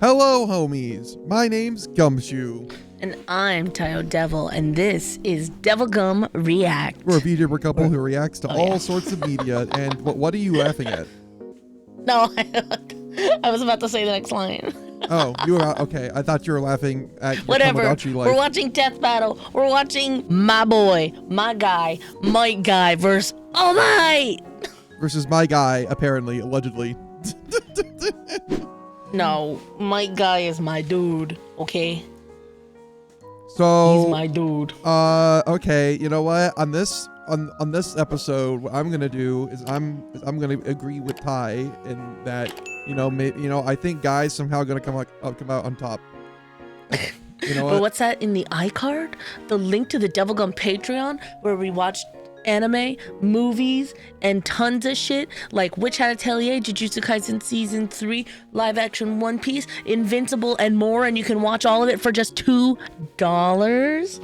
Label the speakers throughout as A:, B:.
A: Hello, homies. My name's Gumshoe.
B: And I'm Taiyo Devil, and this is DevilGum React.
A: We're a VTuber couple who reacts to all sorts of media. And what are you laughing at?
B: No, I was about to say the next line.
A: Oh, you were okay. I thought you were laughing at your
B: Whatever.
A: Tamagotchi life.
B: We're watching DeathBattle. We're watching my boy, my guy, Might Guy versus All Might.
A: Versus my guy, apparently, allegedly.
B: No, Might Guy is my dude. Okay.
A: So
B: He's my dude.
A: Okay. You know what? On this episode, what I'm gonna do is I'm gonna agree with Ty in that I think guys somehow gonna come out on top. You know what?
B: But what's that in the iCard? The link to the DevilGum Patreon where we watched anime, movies, and tons of shit like Witch Hat Atelier, Jujutsu Kaisen Season 3, live action One Piece, Invincible, and more, and you can watch all of it for just $2.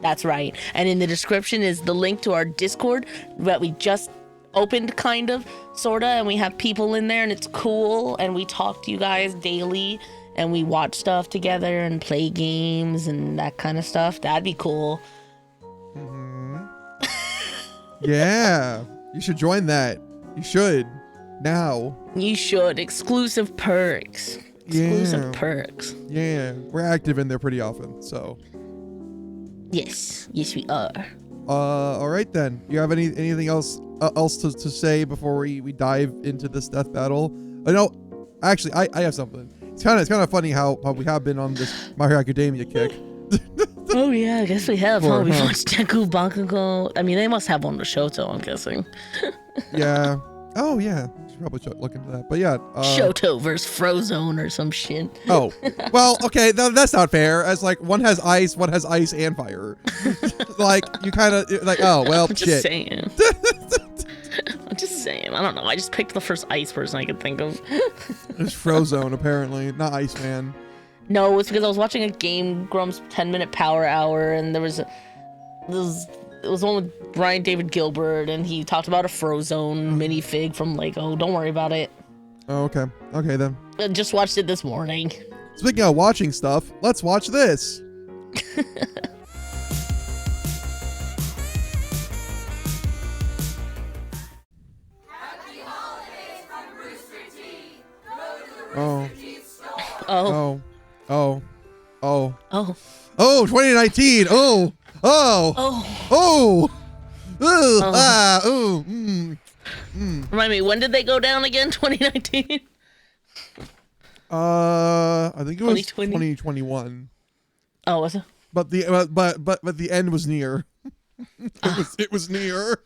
B: That's right. And in the description is the link to our Discord that we just opened, kind of, sorta, and we have people in there, and it's cool, and we talk to you guys daily, and we watch stuff together and play games and that kind of stuff. That'd be cool.
A: Yeah, you should join that. You should now.
B: You should. Exclusive perks. Exclusive perks.
A: Yeah, we're active in there pretty often, so.
B: Yes, we are.
A: All right then. You have anything else to say before we dive into this death battle? No, actually, I have something. It's kind of funny how we have been on this My Hero Academia kick.
B: Oh yeah, I guess we have. We've watched Deku Bakugo. I mean, they must have one to Shoto, I'm guessing.
A: Yeah. Oh yeah. Should probably look into that. But yeah.
B: Shoto versus Frozone or some shit.
A: Oh, well, okay, that's not fair. As like one has ice and fire. Like you kind of like, oh well,
B: I'm just saying. I'm just saying. I don't know. I just picked the first ice person I could think of.
A: It's Frozone apparently, not Iceman.
B: No, it's because I was watching a Game Grumps 10-minute Power Hour, and it was one with Brian David Gilbert, and he talked about a Frozone minifig from Lego. Don't worry about it.
A: Oh, okay. Okay then.
B: I just watched it this morning.
A: Speaking of watching stuff, let's watch this. Oh. Oh. 2019.
B: Remind me, when did they go down again? 2019?
A: I think it was
B: 2020?
A: 2021.
B: Oh, was it?
A: But the end was near. It was near.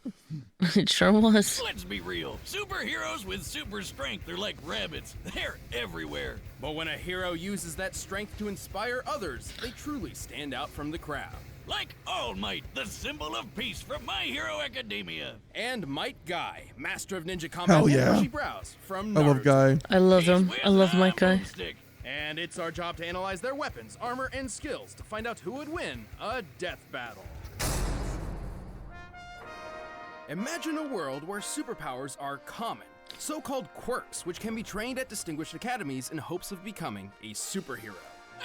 B: It sure was.
C: Let's be real. Superheroes with super strength are like rabbits. They're everywhere.
D: But when a hero uses that strength to inspire others, they truly stand out from the crowd.
C: Like All Might, the symbol of peace from My Hero Academia.
D: And Might Guy, master of ninja combat
A: Hell yeah.
D: and bushy brows from Naruto.
A: I love Guy.
B: I love him. I love my guy.
D: And it's our job to analyze their weapons, armor, and skills to find out who would win a death battle. Imagine a world where superpowers are common, so-called quirks, which can be trained at distinguished academies in hopes of becoming a superhero.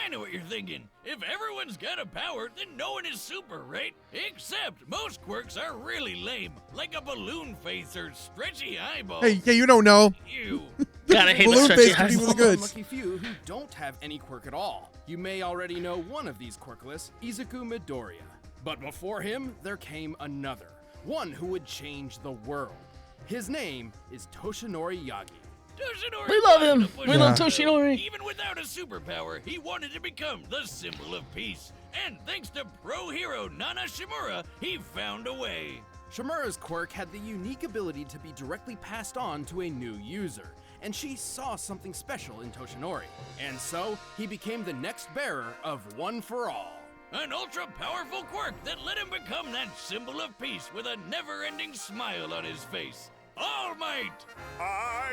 C: I know what you're thinking. If everyone's got a power, then no one is super, right? Except most quirks are really lame, like a balloon face or stretchy eyeball.
A: Hey, you don't know.
C: Ew.
B: Gotta hate the
A: Balloon
B: stretchy
A: face can be
B: eyes.
A: really good.
D: Unlucky few who don't have any quirk at all. You may already know one of these quirkless, Izuku Midoriya. But before him, there came another. One who would change the world. His name is Toshinori Yagi.
C: Toshinori
B: We love him.
C: wanted to push
B: We love
C: himself.
B: Toshinori.
C: Even without a superpower, he wanted to become the symbol of peace. And thanks to pro hero Nana Shimura, he found a way.
D: Shimura's quirk had the unique ability to be directly passed on to a new user, and she saw something special in Toshinori. And so, he became the next bearer of One for All.
C: An ultra-powerful quirk that let him become that symbol of peace with a never-ending smile on his face. All Might!
E: I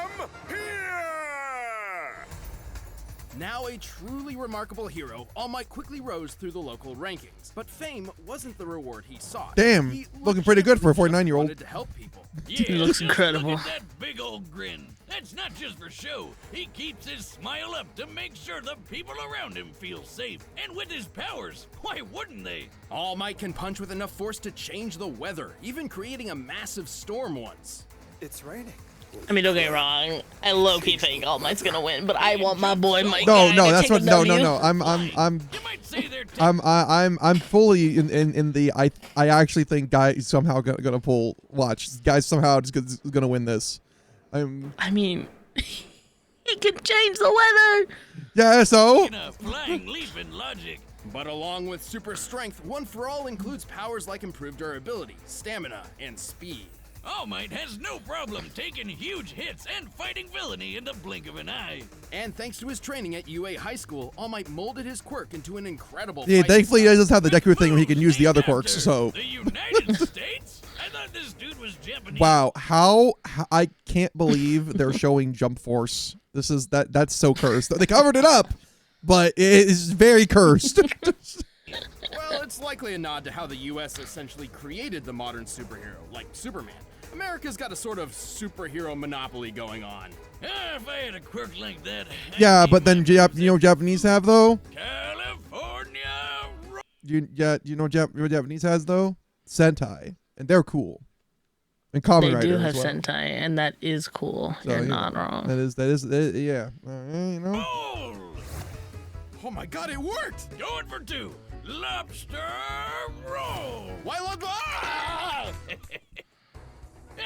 E: am here!
D: Now a truly remarkable hero, All Might quickly rose through the local rankings. But fame wasn't the reward he sought.
A: Damn,
D: He
A: looking pretty good for a 49-year-old.
D: wanted to help people.
C: Yeah,
B: He looks
C: just
B: incredible.
C: Look at that big old grin. That's not just for show. He keeps his smile up to make sure the people around him feel safe. And with his powers, why wouldn't they?
D: All Might can punch with enough force to change the weather, even creating a massive storm once.
E: It's raining.
B: I mean, don't get me wrong. I low-key think All Might's gonna win, but I want my boy Mike.
A: No,
B: Guy
A: no,
B: to
A: that's
B: take
A: what.
B: a
A: No, no,
B: W.
A: no. I'm
C: You might say they're
A: I'm fully in the. I actually think Guy is somehow gonna pull. Watch, Guy's somehow just gonna win this.
B: I mean, he can change the weather.
A: Yeah. So.
C: taking a flying leap in logic.
D: But along with super strength, One for All includes powers like improved durability, stamina, and speed.
C: All Might has no problem taking huge hits and fighting villainy in the blink of an eye.
D: And thanks to his training at UA High School, All Might molded his quirk into an incredible
A: Yeah,
D: fighting
A: thankfully he
D: style.
A: does have the Deku thing where he can use the
C: Named
A: other quirks.
C: after
A: So.
C: the United States? I thought this dude was Japanese.
A: Wow, how I can't believe they're showing Jump Force. That's so cursed. They covered it up, but it is very cursed.
D: Well, it's likely a nod to how the US essentially created the modern superhero, like Superman. America's got a sort of superhero monopoly going on.
C: If I had a quirk like that, I'd
A: Yeah,
C: be
A: but then
C: my
A: you know what Japanese have though?
C: California.
A: You know what Japanese has though? Sentai, and they're cool. And Kamen
B: They
A: Rider
B: do
A: as
B: have
A: well.
B: Sentai, and that is cool.
A: So,
B: You're
A: you
B: not
A: know,
B: wrong.
A: That is yeah. You know.
C: Oh,
D: Oh my god, it worked!
C: going for two. Lobster roll.
D: Why love ah!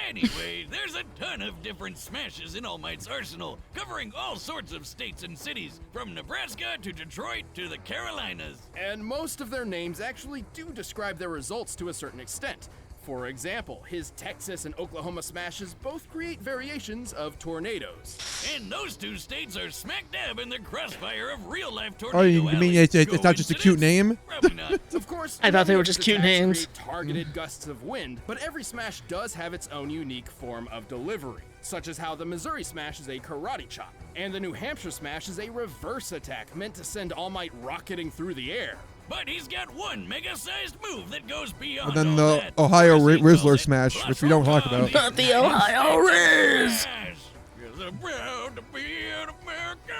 C: Anyway, there's a ton of different smashes in All Might's arsenal, covering all sorts of states and cities, from Nebraska to Detroit to the Carolinas.
D: And most of their names actually do describe their results to a certain extent. For example, his Texas and Oklahoma smashes both create variations of tornadoes.
C: And those two states are smack dab in the crossfire of real-life
A: Oh,
C: tornado
A: you mean
C: alley.
A: it's not just a cute name?
C: Probably not.
D: Of course,
B: I thought they
D: many
B: were
D: of
B: just
D: his
B: cute
D: attacks
B: names.
D: create targeted gusts of wind, but every smash does have its own unique form of delivery, such as how the Missouri smash is a karate chop, and the New Hampshire smash is a reverse attack meant to send All Might rocketing through the air.
C: But he's got one mega-sized move that goes beyond
A: And then
C: all
A: the
C: that.
A: Ohio
C: First he calls
A: Rizzler
C: it
A: smash, which we don't talk about.
B: Not the Ohio Riz.
C: Smash. 'Cause I'm proud to be an American,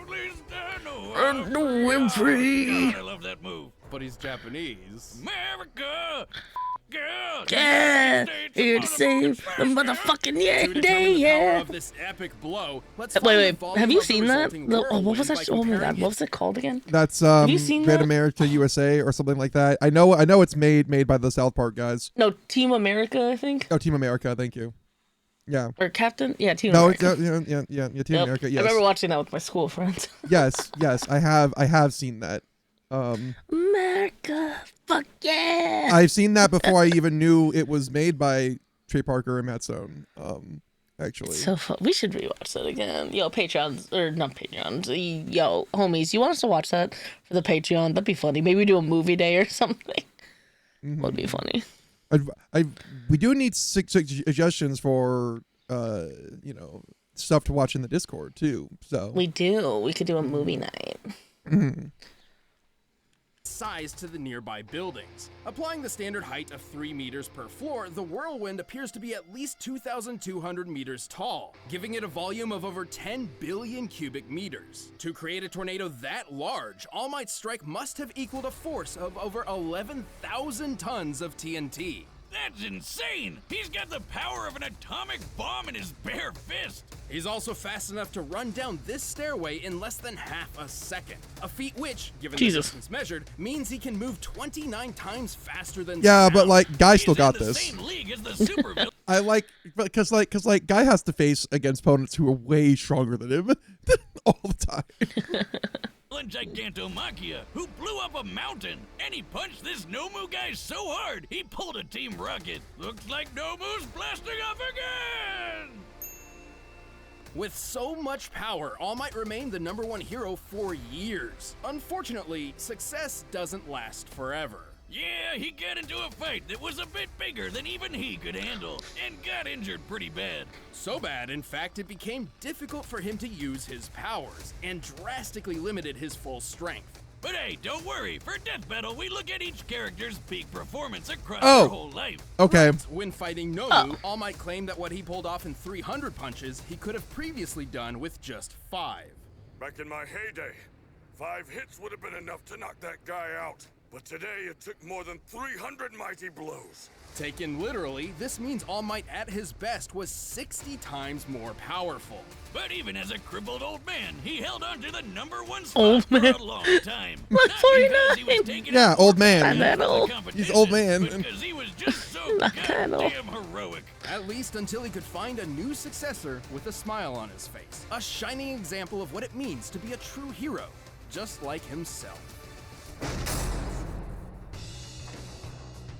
C: at least I know
B: And I'm free.
C: God, I love that move.
D: But he's Japanese.
C: America! God,
B: Yeah,
C: States
B: here to
C: of
B: save the motherfucking yeah
D: To
B: day,
D: determine the power
B: yeah.
D: of this epic blow, let's
B: Wait,
D: find the
B: wait.
D: volume
B: Have you
D: of the
B: seen that?
D: resulting
B: Oh, what was
D: whirlwind
B: that?
D: by
B: Oh my god,
D: comparing
B: what was it called again?
A: That's
B: you seen
A: Great
B: that?
A: America USA or something like that. I know it's made by the South Park guys.
B: No, Team America, I think,
A: Oh, Team America, thank you. Yeah.
B: or Captain. Yeah, Team
A: No,
B: America.
A: yeah, Team
B: Yep.
A: America.
B: I
A: Yes.
B: remember watching that with my school friends.
A: yes, I have seen that.
B: America, fuck yeah.
A: I've seen that before I even knew it was made by Trey Parker and Matt Stone. Actually.
B: So fun. We should rewatch that again. Yo, Patreons, or not Patreons. Yo, homies, you want us to watch that for the Patreon? That'd be funny. Maybe do a movie day or something. Would be funny.
A: We do need suggestions for stuff to watch in the Discord too. So
B: We do. We could do a movie night.
D: size to the nearby buildings. Applying the standard height of 3 meters per floor, the whirlwind appears to be at least 2,200 meters tall, giving it a volume of over 10 billion cubic meters. To create a tornado that large, All Might's strike must have equaled a force of over 11,000 tons of TNT.
C: That's insane! He's got the power of an atomic bomb in his bare fist!
D: He's also fast enough to run down this stairway in less than half a second. A feat which, given the
B: Jesus.
D: distance measured, means he can move 29 times faster than
A: yeah, but
D: sound.
A: like Guy still
C: He's
A: got
C: in the
A: this.
C: same league as the supervillain.
A: I like because Guy has to face against opponents who are way stronger than him all the time.
C: Gigantomachia, who blew up a mountain, and he punched this Nomu guy so hard he pulled a Team Rocket. Looks like Nomu's blasting off again!
D: With so much power, All Might remained the #1 hero for years. Unfortunately, success doesn't last forever.
C: Yeah, he got into a fight that was a bit bigger than even he could handle, and got injured pretty bad.
D: So bad, in fact, it became difficult for him to use his powers, and drastically limited his full strength.
C: But hey, don't worry, for Death Battle, we look at each character's peak performance across
A: Oh.
C: their whole life.
A: Okay.
D: When fighting Nomu, All Might claimed that what he pulled off in 300 punches, he could have previously done with just 5.
E: Back in my heyday, 5 hits would have been enough to knock that guy out. But today it took more than 300 mighty blows.
D: Taken literally, this means All Might at his best was 60 times more powerful.
C: But even as a crippled old man, he held on to the #1 spot
B: Old
C: for
B: man.
C: a long time.
B: Like
C: Not because he was
B: 49.
C: taking
A: Yeah,
C: out
A: old
C: more
A: man.
C: than
B: Not that
C: the
B: old.
C: competition,
A: He's old man.
C: but because he was just so
B: Not that old.
C: goddamn heroic.
D: At least until he could find a new successor with a smile on his face. A shining example of what it means to be a true hero, just like himself.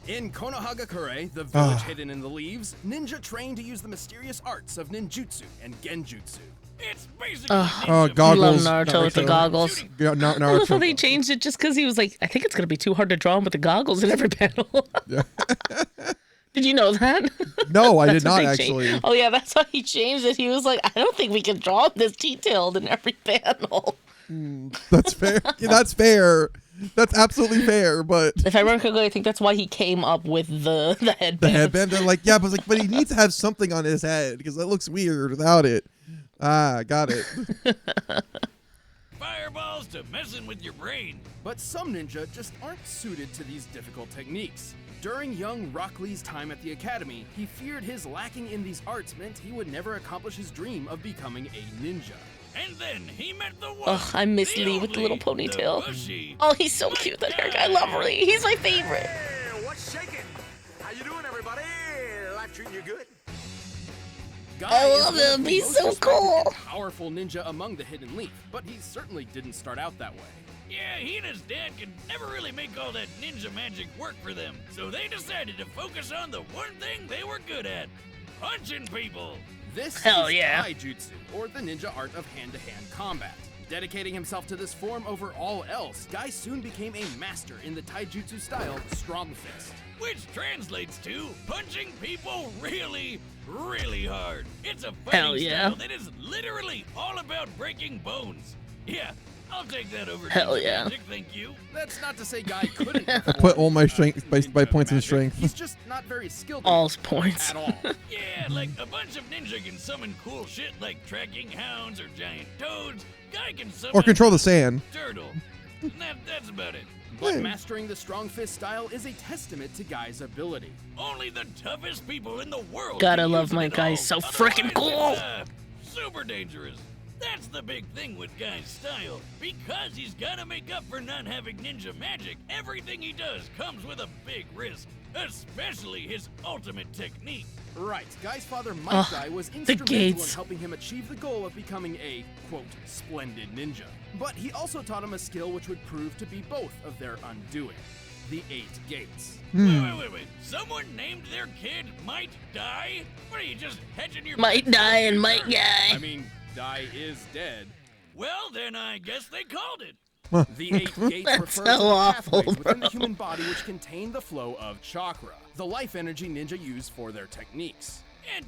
D: In Konohagakure, the village hidden in the leaves, ninja train to use the mysterious arts of ninjutsu and genjutsu.
C: It's basically
A: Oh,
C: ninja
B: I love
A: goggles.
B: Naruto with the goggles.
A: Yeah,
B: I love how
A: Naruto.
B: they changed it just because he was like, I think it's gonna be too hard to draw him with the goggles in every panel. Did you know that?
A: No, I did
B: That's what
A: not
B: they changed.
A: actually.
B: Oh yeah, that's why he changed it. He was like, I don't think we can draw him this detailed in every panel.
A: That's fair. Yeah, that's fair. That's absolutely fair. But
B: If I remember correctly, I think that's why he came up with the headband.
A: the headband, they're like, yeah, but he needs to have something on his head because that looks weird without it. Ah, got it.
C: fireballs to messing with your brain.
D: But some ninja just aren't suited to these difficult techniques. During young Rock Lee's time at the academy, he feared his lacking in these arts meant he would never accomplish his dream of becoming a ninja.
C: And then he met the one.
B: Ugh, I miss
C: the
B: Lee with the
C: only,
B: little ponytail.
C: the bushy,
B: Oh, he's so cute, that hair guy. I love Lee. He's my favorite.
F: Hey, what's shaking? How you doing, everybody? Life treating you good?
D: Guy
B: I
D: is
B: love
D: one of
B: him.
D: the
B: He's
D: most
B: so
D: respected
B: cool.
D: and powerful ninja among the Hidden Leaf, but he certainly didn't start out that way.
C: Yeah, he and his dad could never really make all that ninja magic work for them, so they decided to focus on the one thing they were good at: punching people.
D: This
B: Hell
D: is
B: yeah.
D: Taijutsu, or the ninja art of hand-to-hand combat. Dedicating himself to this form over all else, Guy soon became a master in the Taijutsu style Strong Fist.
C: Which translates to punching people really, really hard. It's a
B: Hell
C: fighting
B: yeah.
C: style that is literally all about breaking bones. Yeah, I'll take that over.
B: Hell
C: ninja
B: yeah.
C: magic, thank you.
D: That's not to say Guy couldn't perform,
A: Put all my strength by
D: ninja
A: points in
D: magic.
A: strength.
D: He's just not very skilled in
B: All
D: it
B: points.
D: at all.
C: Yeah, like a bunch of ninja can summon cool shit like tracking hounds or giant toads. Guy can summon
A: Or control the sand.
C: turtle. And that's about it.
D: But mastering the Strong Fist style is a testament to Guy's ability.
C: Only the toughest people in the world.
B: Gotta
C: can
B: love
C: use
B: my
C: it
B: guy,
C: all.
B: he's so freaking
C: Otherwise,
B: cool.
C: it's, super dangerous. That's the big thing with Guy's style. Because he's gotta make up for not having ninja magic, everything he does comes with a big risk. Especially his ultimate technique.
D: Right, Guy's father, Might Guy, was instrumental in
B: gates.
D: helping him achieve the goal of becoming a, quote, splendid ninja. But he also taught him a skill which would prove to be both of their undoing. The 8 gates.
C: Wait. Someone named their kid Might Die? What are you, just hedging your
B: Might
C: bets?
B: die and might guy.
D: I mean, Die is dead.
C: Well, then I guess they called it.
D: The 8 gates
B: That's
D: refer
B: so
D: to the
B: awful,
D: pathways within the
B: bro.
D: human body which contain the flow of chakra, the life energy ninja use for their techniques.
C: And,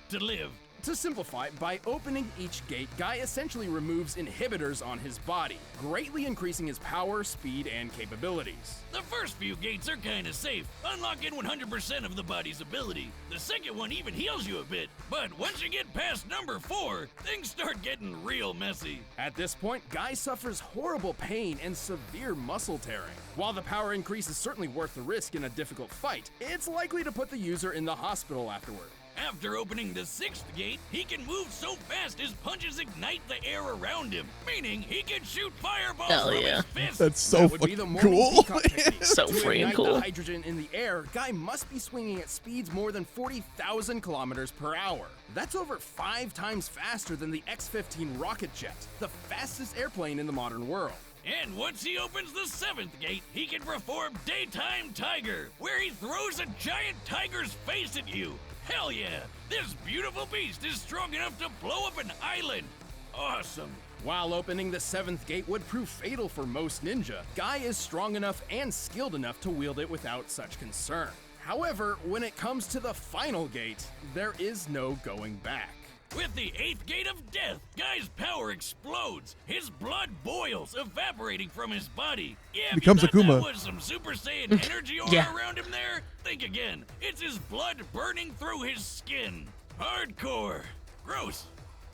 C: to live.
D: To simplify, by opening each gate, Guy essentially removes inhibitors on his body, greatly increasing his power, speed, and capabilities.
C: The first few gates are kinda safe, unlocking 100% of the body's ability. The second one even heals you a bit, but once you get past number 4, things start getting real messy.
D: At this point, Guy suffers horrible pain and severe muscle tearing. While the power increase is certainly worth the risk in a difficult fight, it's likely to put the user in the hospital afterward.
C: After opening the 6th gate, he can move so fast his punches ignite the air around him, meaning he can shoot fireballs
B: Hell
C: from
B: yeah.
C: his fists.
A: That's so
D: That would be the
A: fucking
D: morning
A: cool.
D: peacock technique.
B: So
D: To
B: freaking
D: ignite
B: cool.
D: the hydrogen in the air, Guy must be swinging at speeds more than 40,000 kilometers per hour. That's over 5 times faster than the X-15 rocket jet, the fastest airplane in the modern world.
C: And once he opens the 7th gate, he can perform Daytime Tiger, where he throws a giant tiger's face at you. Hell yeah! This beautiful beast is strong enough to blow up an island. Awesome.
D: While opening the 7th gate would prove fatal for most ninja, Guy is strong enough and skilled enough to wield it without such concern. However, when it comes to the final gate, there is no going back.
C: With the 8th gate of death, Guy's power explodes. His blood boils, evaporating from his body. Yeah, if
A: Becomes
C: you thought
A: Akuma.
C: that was some Super Saiyan energy aura
B: Yeah.
C: around him there, think again. It's his blood burning through his skin. Hardcore. Gross,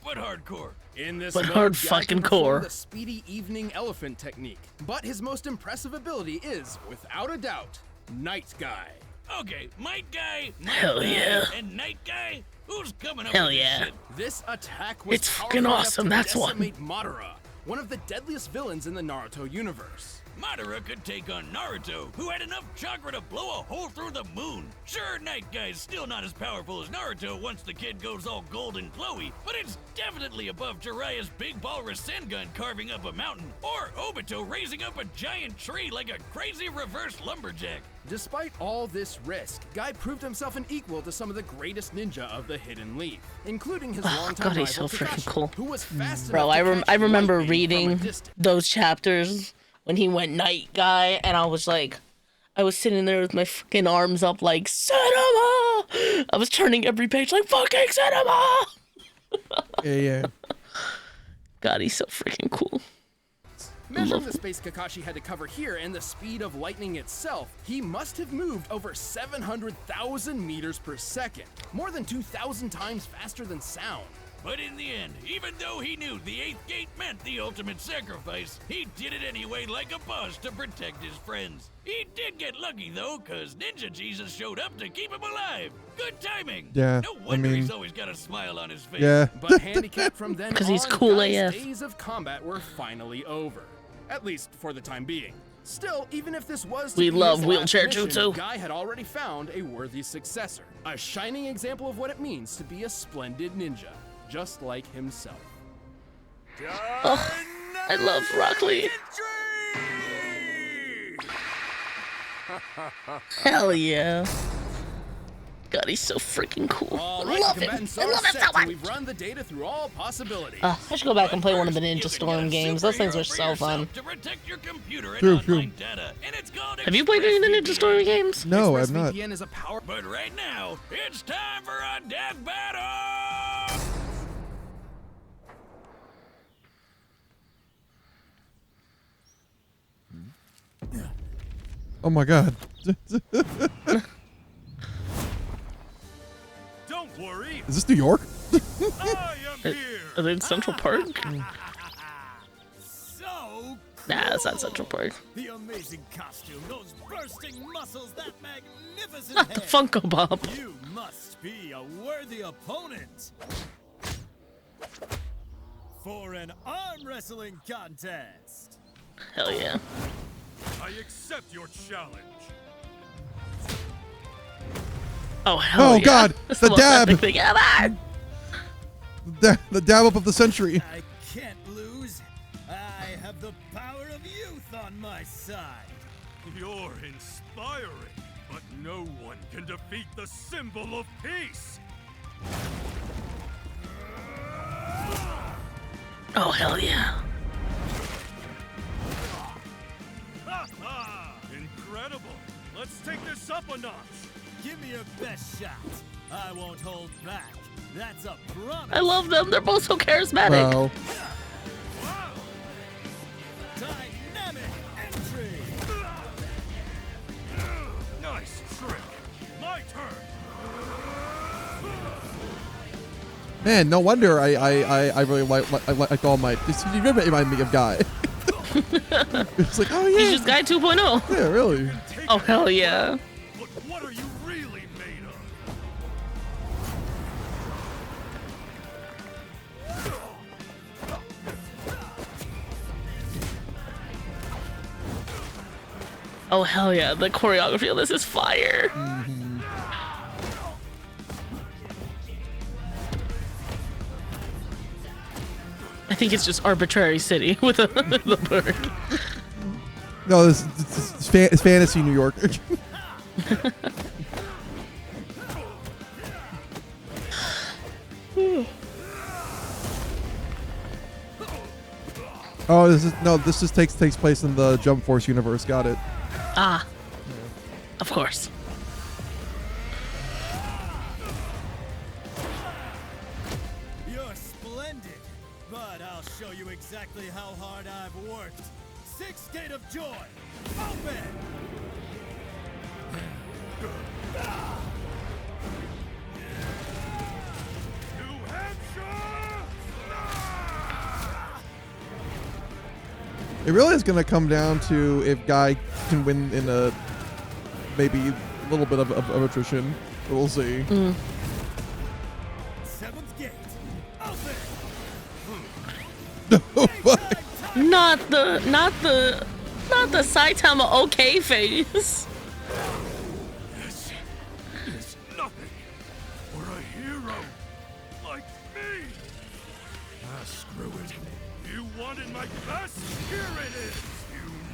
C: but hardcore.
D: In this
B: But
D: mode,
B: hard
D: Guy
B: fucking
D: can perform
B: core.
D: the speedy evening elephant technique. But his most impressive ability is, without a doubt, Night Guy.
C: Okay, Might Guy,
B: Hell yeah.
C: and Night Guy? Who's coming up
B: Hell
C: with
B: yeah.
C: this shit?
D: This attack was
B: It's
D: powerful
B: fucking
D: enough
B: awesome,
D: to
B: that's one.
D: decimate Madara, one of the deadliest villains in the Naruto universe.
C: Madara could take on Naruto, who had enough chakra to blow a hole through the moon. Sure, Night Guy's still not as powerful as Naruto once the kid goes all gold and glowy, but it's definitely above Jiraiya's big ball Rasengan carving up a mountain, or Obito raising up a giant tree like a crazy reverse lumberjack.
D: Despite all this risk, Guy proved himself an equal to some of the greatest ninja of the Hidden Leaf, including his longtime
B: God, he's
D: rival
B: so freaking
D: Kakashi,
B: cool.
D: who was fast
B: Bro,
D: enough to
B: I
D: catch
B: remember
D: lightning from a
B: reading
D: distance.
B: those chapters when he went Night Guy, and I was like, I was sitting there with my fucking arms up like, cinema! I was turning every page like, fucking cinema!
A: Yeah.
B: God, he's so freaking cool.
D: Measuring the space Kakashi had to cover here and the speed of lightning itself, he must have moved over 700,000 meters per second, more than 2,000 times faster than sound.
C: But in the end, even though he knew the 8th gate meant the ultimate sacrifice, he did it anyway like a boss to protect his friends. He did get lucky though, cause Ninja Jesus showed up to keep him alive. Good timing.
A: Yeah,
C: No
A: I
C: wonder
A: mean-
C: he's always got a smile on his face.
A: Yeah.
D: But handicapped from then
B: 'Cause he's
D: on,
B: cool
D: Guy's
B: AF.
D: days of combat were finally over. At least for the time being. Still, even if this was to
B: We
D: be
B: love
D: his
B: wheelchair
D: last mission,
B: jutsu.
D: Guy had already found a worthy successor. A shining example of what it means to be a splendid ninja, just like himself.
B: Oh, I love Rock Lee. Hell yeah. God, he's so freaking cool.
D: All
B: I
D: right,
B: love
D: the
B: it.
D: combatants
B: I
D: are
B: love it
D: set,
B: so
D: and
B: much.
D: we've run the data through all possibilities.
B: I should go back and play one of the
C: But
B: Ninja
C: first,
B: Storm
C: you can
B: games.
C: get a
B: Those things are
C: superhero for
B: so fun.
C: yourself to protect your computer and
A: True,
C: online data, and it's called
B: Have you played any of the Ninja Storm
C: ExpressVPN.
B: games?
A: No, I've not.
D: ExpressVPN is a power.
C: But right now, it's time for a death battle!
A: Oh my god.
E: Don't worry,
A: Is this New York?
E: I am here.
B: Are they in Central Park?
G: So
B: Nah, that's not Central Park.
G: the amazing costume, those bursting muscles, that magnificent
B: Not the
G: hair.
B: Funko Pop.
G: You must be a worthy opponent for an arm wrestling contest.
B: Hell yeah.
E: I accept your challenge.
B: Oh, hell
A: Oh
B: yeah.
A: god,
B: That's
A: the
B: most epic
A: dab.
B: thing ever.
A: The dab up of the century.
G: I can't lose. I have the power of youth on my side.
E: You're inspiring, but no one can defeat the symbol of peace.
B: Oh, hell yeah.
E: Ha ha! Incredible. Let's take this up a notch.
G: Give me your best shot. I won't hold back. That's a promise.
B: I love them. They're both so charismatic.
A: Bro.
G: Dynamic entry.
E: Nice trick. My turn.
A: Man, no wonder I really like All Might. You remind me of Guy. It's like, oh yeah.
B: He's just Guy 2.0.
A: Yeah, really.
E: Take
B: Oh,
E: it
B: hell
E: away.
B: yeah.
E: But what are you really made of?
B: Oh, hell yeah. The choreography of this is fire. I think it's just arbitrary city with the bird.
A: No, it's fantasy New York. Oh, this just takes place in the Jump Force universe. Got it.
B: Ah, of course.
G: You're splendid, but I'll show you exactly how hard I've worked. Sixth Gate of Joy, open!
E: New Hampshire!
A: It really is going to come down to if Guy can win in a maybe a little bit of attrition. We'll see.
G: Seventh Gate, open!
B: Not the Saitama okay face.
E: This is nothing for a hero like me. Screw it. You wanted my best? Here it is.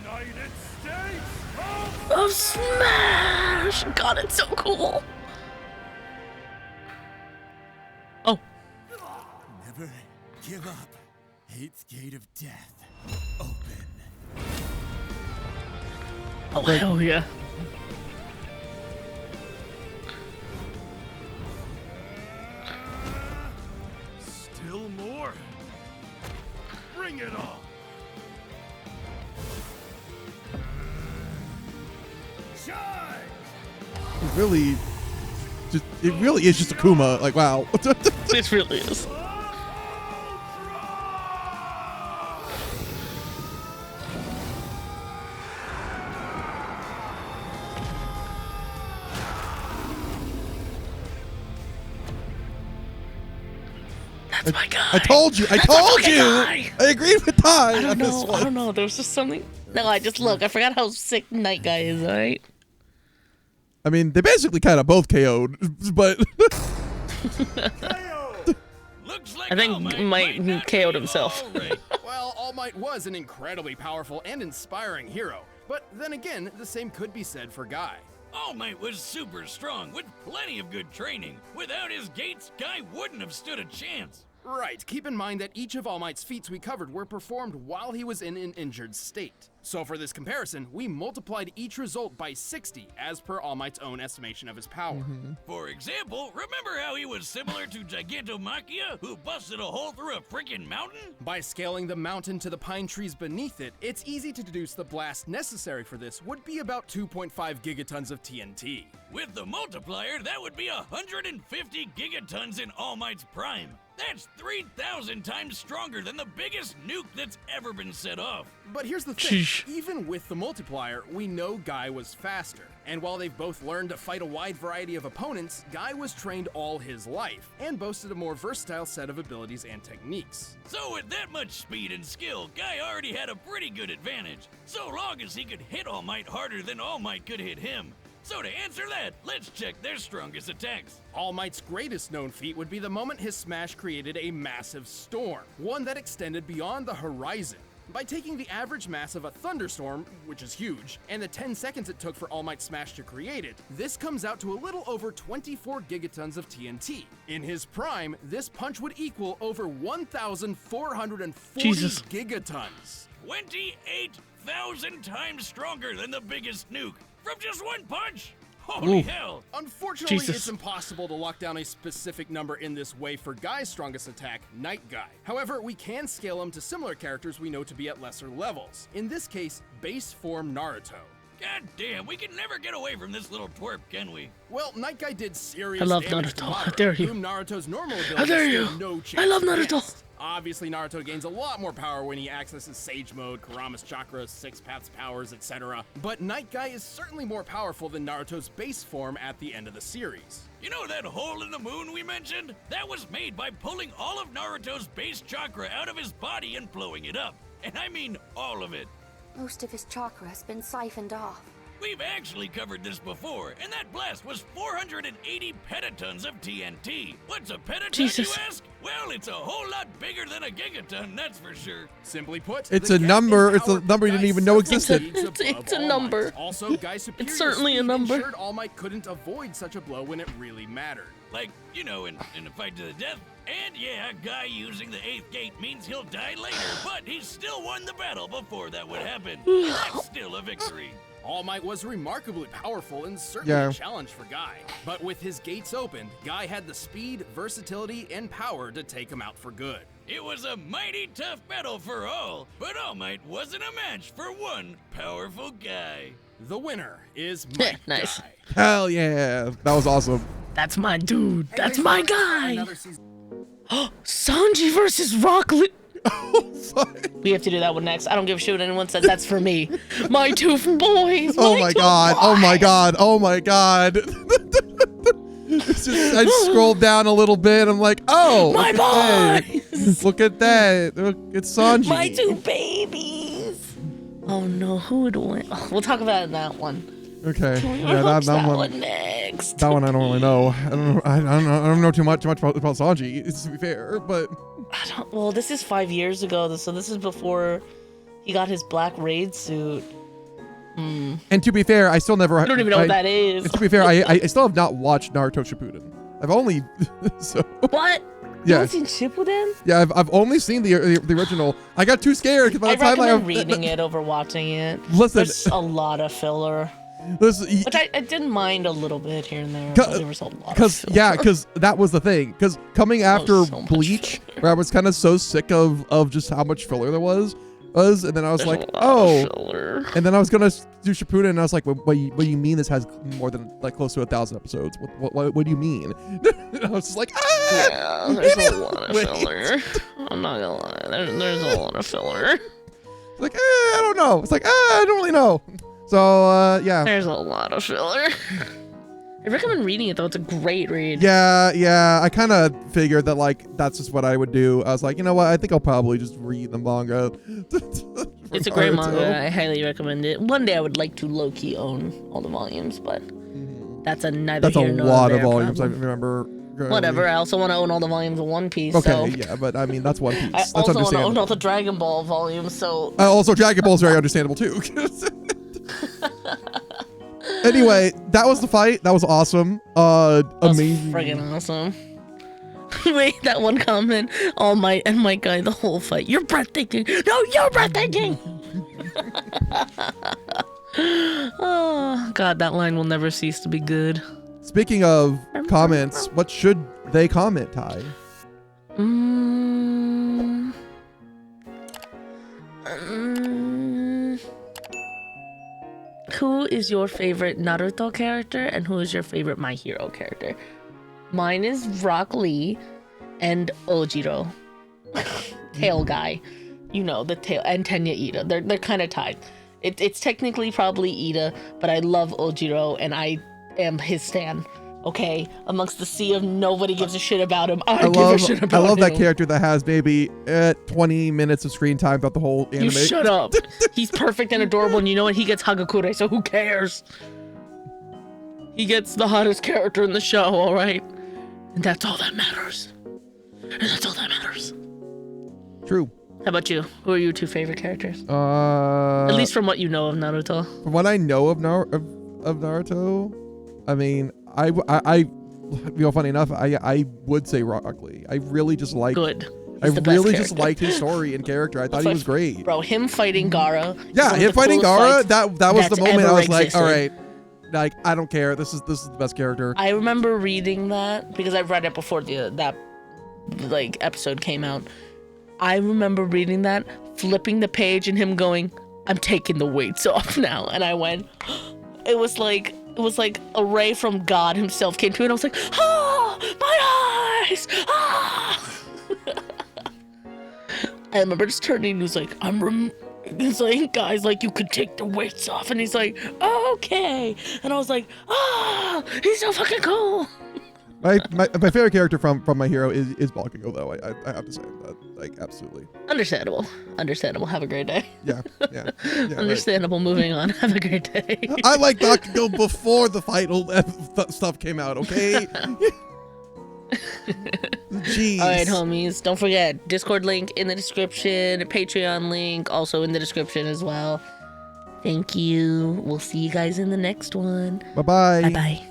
E: United States
B: Of Smash! God, it's so cool. Oh,
G: Never give up. Eighth Gate of Death, open.
B: oh hell yeah.
E: Still more. Bring it on. Shine!
A: It really is just Akuma. Like, wow.
B: This really is. That's my guy.
A: I told you.
B: That's my fucking
A: you.
B: guy.
A: I agreed with Ty.
B: I
A: on
B: don't
A: this
B: know.
A: one.
B: I don't know. There was just something. No, I just look. I forgot how sick Night Guy is. All right.
A: I mean, they basically kind of both KO'd, but
C: Looks like
B: I think
C: All Might
B: Might
C: not
B: KO'd
C: be
B: himself.
C: all right.
D: Well, All Might was an incredibly powerful and inspiring hero, but then again, the same could be said for Guy.
C: All Might was super strong with plenty of good training. Without his gates, Guy wouldn't have stood a chance.
D: Right, keep in mind that each of All Might's feats we covered were performed while he was in an injured state. So for this comparison, we multiplied each result by 60 as per All Might's own estimation of his power.
C: For example, remember how he was similar to Gigantomachia, who busted a hole through a freaking mountain?
D: By scaling the mountain to the pine trees beneath it, it's easy to deduce the blast necessary for this would be about 2.5 gigatons of TNT.
C: With the multiplier, that would be 150 gigatons in All Might's prime. That's 3,000 times stronger than the biggest nuke that's ever been set off.
D: But here's the thing,
B: Sheesh.
D: even with the multiplier, we know Guy was faster. And while they've both learned to fight a wide variety of opponents, Guy was trained all his life, and boasted a more versatile set of abilities and techniques.
C: So with that much speed and skill, Guy already had a pretty good advantage, so long as he could hit All Might harder than All Might could hit him. So to answer that, let's check their strongest attacks.
D: All Might's greatest known feat would be the moment his smash created a massive storm, one that extended beyond the horizon. By taking the average mass of a thunderstorm, which is huge, and the 10 seconds it took for All Might's smash to create it, this comes out to a little over 24 gigatons of TNT. In his prime, this punch would equal over 1,440
B: Jesus.
D: gigatons.
C: 28,000 times stronger than the biggest nuke from just one punch. Holy
B: Ooh.
C: hell.
D: Unfortunately,
B: Jesus.
D: it's impossible to lock down a specific number in this way for Guy's strongest attack, Night Guy. However, we can scale him to similar characters we know to be at lesser levels. In this case, base form Naruto.
C: God damn, we can never get away from this little twerp, can we?
D: Well, Night Guy did serious
B: I love
D: damage to
B: Naruto. How
D: Madara,
B: dare you.
D: whom Naruto's normal ability
B: How dare
D: stood
B: you.
D: no
B: I
D: chance
B: love Naruto.
D: against. Obviously, Naruto gains a lot more power when he accesses Sage Mode, Kurama's Chakra, Six Paths powers, etc. But Night Guy is certainly more powerful than Naruto's base form at the end of the series.
C: You know that hole in the moon we mentioned? That was made by pulling all of Naruto's base chakra out of his body and blowing it up. And I mean all of it.
H: Most of his chakra has been siphoned off.
C: We've actually covered this before, and that blast was 480 petatons of TNT. What's a petaton,
B: Jesus.
C: you ask? Well, it's a whole lot bigger than a gigaton, that's for sure.
D: Simply put,
A: It's
D: the
A: a
D: gap
A: number-
D: in
A: it's a
D: power
A: number you
D: Guy
A: didn't even know
D: several
A: existed.
D: leagues
B: It's
D: above
B: a
D: All
B: number.
D: Might. Also, Guy's superior
B: certainly a
D: speed
B: number.
D: ensured All Might couldn't avoid such a blow when it really mattered.
C: Like, you know, in a fight to the death. And yeah, a guy using the 8th gate means he'll die later, but he still won the battle before that would happen. That's still a victory.
D: All Might was remarkably powerful and certainly
A: Yeah.
D: a challenge for Guy. But with his gates opened, Guy had the speed, versatility, and power to take him out for good.
C: It was a mighty tough battle for all, but All Might wasn't a match for one powerful guy.
D: The winner is Might
B: Nice.
D: Guy.
A: Hell yeah. That was awesome.
B: That's my dude. That's
D: Hey,
B: my
D: thanks for
B: guy.
D: another season.
B: Sanji versus Rock Lee.
A: Sorry.
B: We have to do that one next. I don't give a shit what anyone says. That's for me. My two boys.
A: Oh my
B: two
A: god. Oh my
B: boys.
A: god. Oh my god. It's just, I scrolled down a little bit. I'm like, oh,
B: My
A: look at that.
B: boys.
A: Look at that. Look, it's Sanji.
B: My two babies. Oh no, who would win? Oh, we'll talk about that one.
A: Okay.
B: We'll
A: Yeah,
B: watch
A: that one.
B: one next.
A: That one I don't really know. I don't know. I don't know too much about Sanji. To be fair, but
B: Well, this is 5 years ago, so this is before he got his black raid suit.
A: and to be fair, I still never.
B: I don't even know what that is.
A: And to be fair, I still have not watched Naruto Shippuden. I've only so
B: What? You
A: yeah.
B: haven't seen Shippuden?
A: Yeah, I've only seen the original. I got too scared because by
B: I
A: the time
B: recommend reading it over watching it.
A: Listen.
B: There's a lot of filler,
A: listen,
B: which I didn't mind a little bit here and there. But there was a lot of
A: because
B: filler.
A: yeah, because that was the thing. Because coming after
B: so much
A: Bleach,
B: filler.
A: where I was kind of so sick of just how much filler there was, and then I was
B: There's
A: like,
B: a lot
A: oh.
B: of filler.
A: And then I was gonna do Shippuden, and I was like, "What do you mean this has more than like close to 1,000 episodes? What do you mean?" And I was just like, "Ah!"
B: Yeah, there's a lot of
A: Wait.
B: filler. I'm not gonna lie. There's a lot of filler.
A: Like, I don't know. It's like, I don't really know. So, yeah.
B: There's a lot of filler. I recommend reading it though. It's a great read.
A: Yeah. I kind of figured that like that's just what I would do. I was like, you know what? I think I'll probably just read the manga.
B: It's a great
A: Naruto.
B: manga. I highly recommend it. One day I would like to low-key own all the volumes, but that's a neither
A: That's a
B: here nor
A: lot of
B: there
A: volumes. I
B: problem.
A: remember.
B: Whatever. I also want to own all the volumes of One Piece.
A: Okay,
B: So.
A: yeah, but I mean that's One Piece.
B: I
A: That's
B: also want to own
A: understandable.
B: all the Dragon Ball volumes. So
A: Also, Dragon Ball is very understandable too. Anyway, that was the fight. That was awesome.
B: that was
A: Amazing.
B: friggin' awesome. Wait, that one comment. All Might and my guy, the whole fight. You're breathtaking. No, you're breathtaking. Oh God, that line will never cease to be good.
A: Speaking of comments, what should they comment, Ty?
B: Who is your favorite Naruto character and who is your favorite My Hero character? Mine is Rock Lee and Ojiro. Tail guy. You know, the tail, and Tenya Ida. They're kind of tied. It's technically probably Ida, but I love Ojiro and I am his stan. Okay, amongst the sea of nobody gives a shit about him. I give a shit about him.
A: I love that character that has maybe 20 minutes of screen time throughout the whole anime.
B: You shut up. He's perfect and adorable, and you know what? He gets Hagakure, so who cares? He gets the hottest character in the show, all right? And that's all that matters. And that's all that matters.
A: True.
B: How about you? Who are your two favorite characters?
A: At
B: At least from what you know of Naruto.
A: from what I know of Naruto, I mean, I you know, funny enough, I would say Rock Lee. I really just like.
B: Good.
A: I
B: He's the best
A: really just
B: character.
A: liked his story and character. I thought he was great.
B: Bro, him fighting Gaara. is
A: Yeah,
B: one of
A: him
B: the
A: fighting
B: coolest
A: Gaara.
B: fights
A: That was the
B: that's
A: moment I
B: ever
A: was like,
B: existed.
A: all right, like I don't care. This is the best character.
B: I remember reading that because I read it before that like episode came out. I remember reading that, flipping the page, and him going, "I'm taking the weights off now." And I went, it was like a ray from God himself came to me, and I was like, "Ah, my eyes!" Ah! I remember just turning, and he was like, he's like, guys, like, you could take the weights off. And he's like, oh, okay. And I was like, he's so fucking cool.
A: My favorite character from My Hero is Bakugo, though. I have to say that, like, absolutely.
B: Understandable. Have a great day.
A: Yeah. Right.
B: Understandable. Moving on. Have a great day.
A: I like Bakugo before the final stuff came out. Okay. Jeez.
B: All right, homies. Don't forget, Discord link in the description, Patreon link also in the description as well. Thank you. We'll see you guys in the next one.
A: Bye-bye.
B: Bye-bye.